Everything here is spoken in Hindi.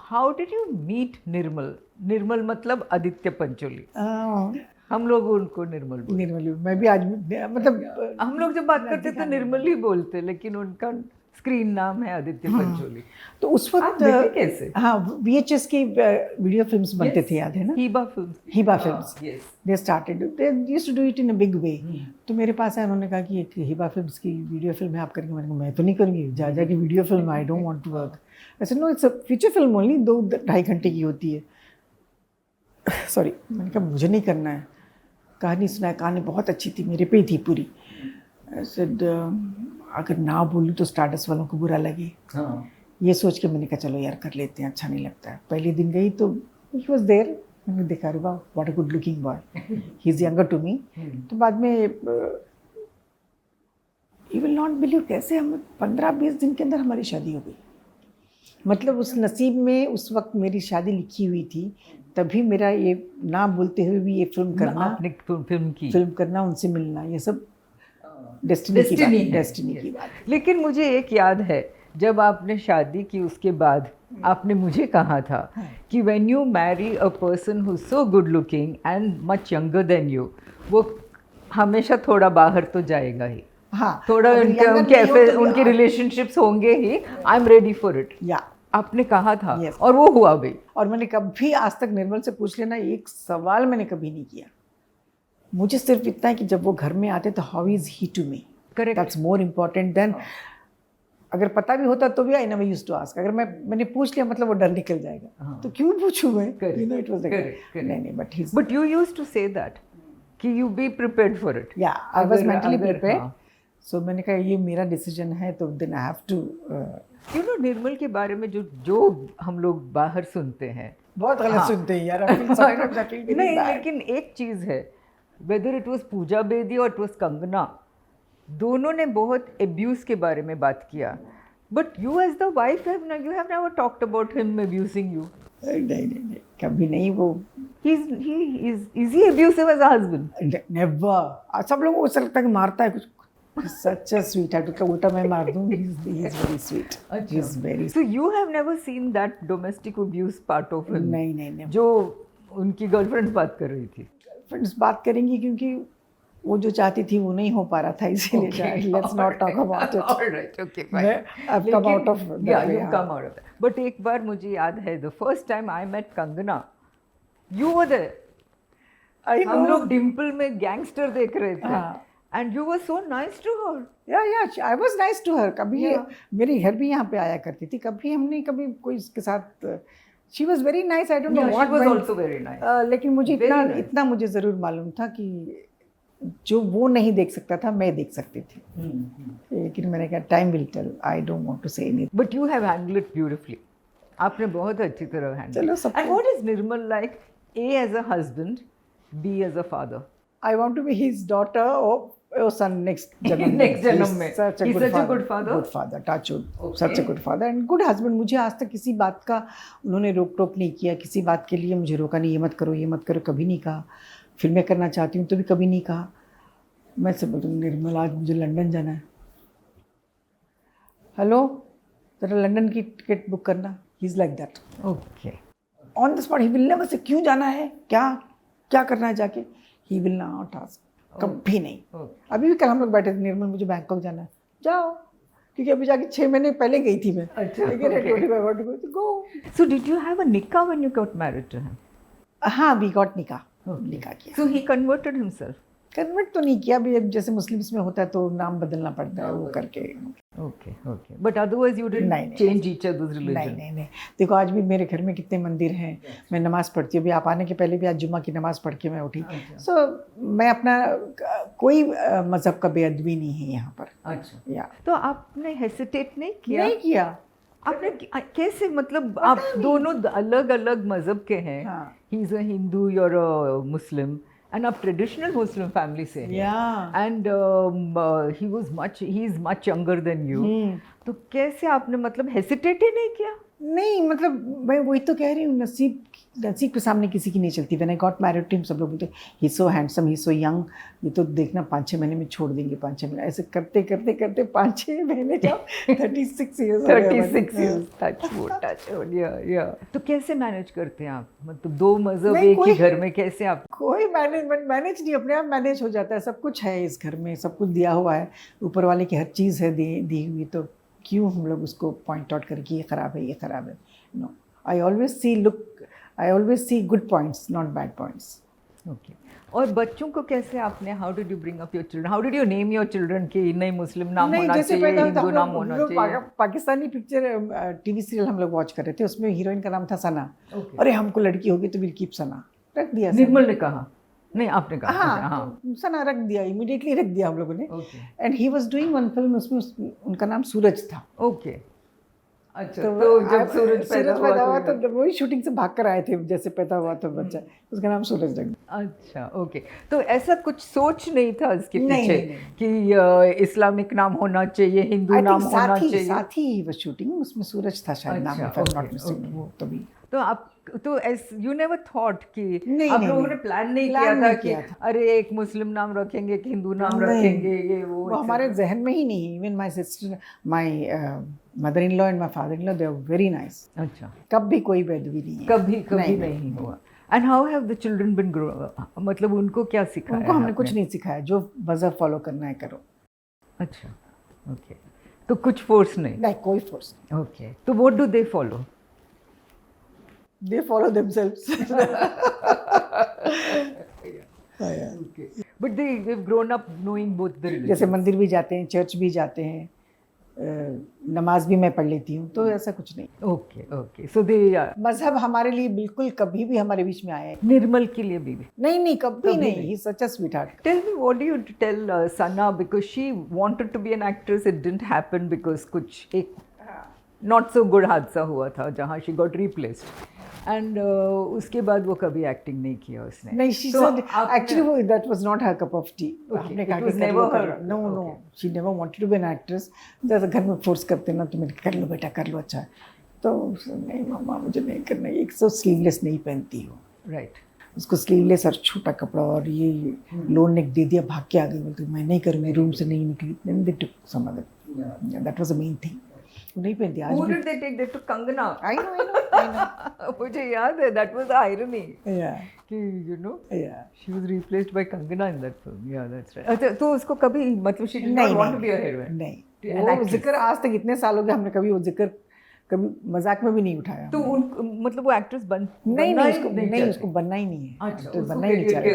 हाउ डिड यू मीट निर्मल? निर्मल मतलब आदित्य पंचोली, हम लोग उनको निर्मल बोलते। निर्मल, मैं भी आज मतलब हम लोग जब बात करते तो निर्मल ही बोलते, लेकिन उनका स्क्रीन नाम है आदित्य पंचोली। तो उस वक्त कैसे? हाँ, VHS की वीडियो फिल्म्स बनते थे, याद है ना? Hiba film, Hiba films, they started, they used to do it in a big way. तो मेरे पास आया, उन्होंने कहा कि एक हीबा फिल्म्स की वीडियो फिल्म है, आप करेंगे? मैंने कहा मैं तो नहीं करूँगी, जा की video film, I don't want to work. ऐसे no, it's a feature film only, 2-2.5 घंटे की होती है। सॉरी, मैंने कहा मुझे नहीं करना है। कहानी सुनाया, कहानी बहुत अच्छी थी, मेरे पे ही थी पूरी। सेड अगर ना बोलूँ तो स्टारडस्ट वालों को बुरा लगे, ये सोच के मैंने कहा चलो यार कर लेते हैं, अच्छा नहीं लगता है। पहले दिन गई तो ही वॉज देयर, मैंने देखा अरे वाह what a good looking boy, he is younger to me. तो बाद में यू विल नॉट बिलीव कैसे हम 15-20 दिन के अंदर हमारी शादी हो गई। मतलब उस नसीब में उस वक्त मेरी शादी लिखी हुई थी, तभी मेरा ये ना बोलते हुए भी ये फिल्म करना, आपने फिल्म करना, उनसे मिलना, ये सब डेस्टिनी की बात। लेकिन मुझे एक याद है, जब आपने शादी की उसके बाद आपने मुझे कहा था कि when you marry a person who so good looking and much younger than you, वो हमेशा थोड़ा बाहर तो जाएगा ही। हाँ, थोड़ा उनके रिलेशनशिप्स होंगे ही। I am ready for it, आपने कहा था। और वो हुआ भी। और मैंने कभी आज तक निर्मल से पूछ लेना, एक सवाल मैंने कभी नहीं किया। मुझे सिर्फ इतना है कि जब वो घर में आते तो how is he to me, that's more important then, अगर पता भी होता तो भी I never used to ask. अगर मैंने पूछ लिया मतलब वो डर निकल जाएगा, तो क्यों पूछूं मैं, you know it was like नहीं, but you used to say that कि you be prepared for it. या I was mentally prepared. So मैंने कहा ये मेरा डिसीजन है, तो then I have to. You know Nirmal के बारे में जो हम लोग बाहर सुनते हैं, बहुत गलत सुनते हैं यार। नहीं, लेकिन एक चीज़ है, वेदर इट वॉज पूजा बेदी और इट वॉज कंगना, दोनों ने बहुत एब्यूज़ के बारे में बात किया, but you as the wife you have never talked about him abusing you. नहीं, कभी नहीं। वो is he abusive as a husband? Never. सब लोगों को ऐसा लगता है कि मारता है कुछ। Such a sweetheart, उसका उल्टा मैं मार दूँ। He is very sweet. He is very. So you have never seen that domestic abuse part of him? नहीं। जो उनकी गर्लफ्रेंड बात कर रही थी। गर्लफ्रेंड्स बात करेंगी क्योंकि वो जो चाहती थी वो नहीं हो पा रहा था, इसीलिए let's not talk about it. Alright, okay, fine. I've come out of that. Yeah, you come out of that. But एक बार मुझे याद है, the first time I met Kangana, you were there. हम लोग डिम्पल में गैंगस्टर देख रहे थे। And you were so nice to her. Yeah, I was nice to her. कभी मेरे घर भी यहाँ पे आया करती थी, कभी हमने कभी कोई इसके साथ, she was very nice. I don't know what. She was also very nice. लेकिन मुझे इतना मुझे ज़रूर मालूम था कि जो वो नहीं देख सकता था मैं देख सकती थी। लेकिन मैंने कहा time will tell, I don't want to say anything. But you have handled it beautifully, आपने बहुत अच्छी तरह हैंडल। चलो सब। And what is Nirmal like, A as a husband, B as a father? I want to be his daughter or son next जन्म में। Such a good father. Good father, touch wood. Such a good father and good husband. मुझे आज तक किसी बात का उन्होंने रोक टोक नहीं किया, किसी बात के लिए मुझे रोका नहीं, ये मत करो, कभी नहीं कहा। फिल्में करना चाहती हूँ तो भी कभी नहीं कहा। मैं से बोलती हूँ निर्मल आज मुझे लंदन जाना है, हेलो ज़रा लंदन की टिकट बुक करना। He is like that. Okay, on the spot. He will never say क्यों जाना है, क्या करना है जाके, ही विल नॉट आस्क, कभी नहीं। अभी भी कल हम लोग बैठे थे, निर्मल मुझे बैंकॉक जाना है, जाओ, क्योंकि अभी जाके 6 महीने पहले गई थी मैं। Go. So did you have a nikah when you got married to him? हाँ, वी गॉट निकाह किया। So he converted himself? Convert तो नहीं किया, अभी अब जैसे मुस्लिम्स में होता है तो नाम बदलना पड़ता है, वो करके। Okay, but otherwise you didn't change each others religion? नहीं। देखो आज भी मेरे घर में कितने मंदिर हैं, मैं नमाज़ पढ़ती हूँ। अभी आप आने के पहले भी आज जुम्मा की नमाज़ पढ़ के मैं उठी। सो मैं अपना कोई मज़हब का बेअदबी नहीं है यहाँ पर। अच्छा, या तो आपने हेसिटेट नहीं किया? नहीं किया। आपने कैसे, मतलब आप दोनों अलग अलग मज़हब के हैं। He is a Hindu, you are a Muslim, and a traditional Muslim family से है। and he is much younger than you। तो कैसे आपने मतलब hesitate ही नहीं किया? नहीं मतलब मैं वही तो कह रही हूँ, नसीब के सामने किसी की नहीं चलती. When I got married to him, सब लोग बोलते ही so handsome, ही so young, ये तो देखना 5-6 महीने में छोड़ देंगे, 5-6 महीने ऐसे करते करते करते 5-6 महीने जब 36 years हो गए. 36 years, touch wood, yeah. तो कैसे मैनेज करते हैं आप, मतलब दो मजहब नहीं, एक ही घर में, कैसे आप? कोई मैनेज नहीं, अपने आप मैनेज हो जाता है. सब कुछ है इस घर में, सब कुछ दिया हुआ है, ऊपर वाले की हर चीज़ है दी हुई, तो क्यों हम लोग उसको पॉइंट आउट करें कि ये ख़राब है, ये ख़राब है. No, I always see good points, not bad points. Okay. और बच्चों को कैसे आपने, how did you bring up your children, how did you name your children कि नहीं मुस्लिम नाम होना चाहिए, हिंदू नाम होना चाहिए? पाकिस्तानी पिक्चर टीवी सीरियल हम लोग वॉच कर रहे थे, उसमें हीरोइन का नाम था सना. अरे हमको लड़की होगी तो विल कीप सना, रख दिया. निर्मल ने कहा, नहीं आपने कहा? हाँ, सना रख दिया, इमीडिएटली रख दिया हम लोगों ने. And he was doing one film, उसमें उनका नाम सूरज था. ओके. अच्छा, तो जब सूरज पैदा हुआ तो वही शूटिंग से भाग कर आए थे, जैसे पैदा हुआ तो बच्चा, उसका नाम सूरज रख दिया. अच्छा, ओके. तो ऐसा कुछ सोच नहीं था इसके पीछे कि इस्लामिक नाम होना चाहिए, हिंदू नाम होना चाहिए? साथ ही वो शूटिंग, उसमें सूरज था शायद नाम, if I am not mistaken, वो तभी. तो आप तो यू नेवर थॉट कि आप लोगों ने प्लान नहीं किया था कि अरे एक मुस्लिम नाम रखेंगे, एक हिंदू नाम रखेंगे, ये वो हमारे जहन में ही नहीं. Even my sister, my mother in law and my father in law, they are very nice. अच्छा. कभी कोई बेदबी नहीं है, कभी नहीं हुआ. And how have the children been grow, मतलब उनको क्या सिखाया? उनको हमने कुछ नहीं सिखाया, जो मज़हब फॉलो करना है करो. अच्छा, ओके. तो कुछ फोर्स नहीं, कोई फोर्स नहीं. ओके. तो what do they follow? They follow themselves. But they've grown up knowing both the religions. जैसे मंदिर भी जाते हैं, चर्च भी जाते हैं, नमाज भी मैं पढ़ लेती हूँ, तो ऐसा कुछ नहीं. ओके. So they मजहब हमारे लिए बिल्कुल कभी भी हमारे बीच में आया है. निर्मल के लिए भी नहीं कभी नहीं. He's such a sweetheart. Tell me, what do you tell Sana, because she wanted to be an actress, it didn't happen because कुछ एक not so good हादसा हुआ था जहाँ she got replaced. एंड उसके बाद वो कभी एक्टिंग नहीं किया उसने. नहीं, she said actually वो that was not her cup of tea. आपने कहा कि never her. No, she never wanted to be an actress. जैसे घर में फोर्स करते ना, तुम कर लो बेटा, कर लो, अच्छा. तो नहीं मामा मुझे नहीं करना. एक तो स्लीवलेस नहीं पहनती हो, राइट. उसको स्लीवलेस और छोटा कपड़ा और ये लो नेक दे दिया, भाग के आ गई, बोलती मैं नहीं करूँगी, रूम से नहीं निकली. Then they took some other. That was the main thing. नहीं पहनती आज. Who did they take? They took Kangana. I know. मुझे याद है, that was the irony. Yeah. कि you know. Yeah. She was replaced by Kangana in that film. Yeah, that's right. अच्छा, तो उसको कभी मतलब she did not want to be a heroine. नहीं. वो जिक्र आज तक इतने साल हो गए, हमने कभी वो जिक्र कभी मजाक में भी नहीं उठाया. तो उन मतलब वो एक्ट्रेस नहीं उसको बनना ही नहीं है. अच्छा, बनना ही नहीं चाहिए.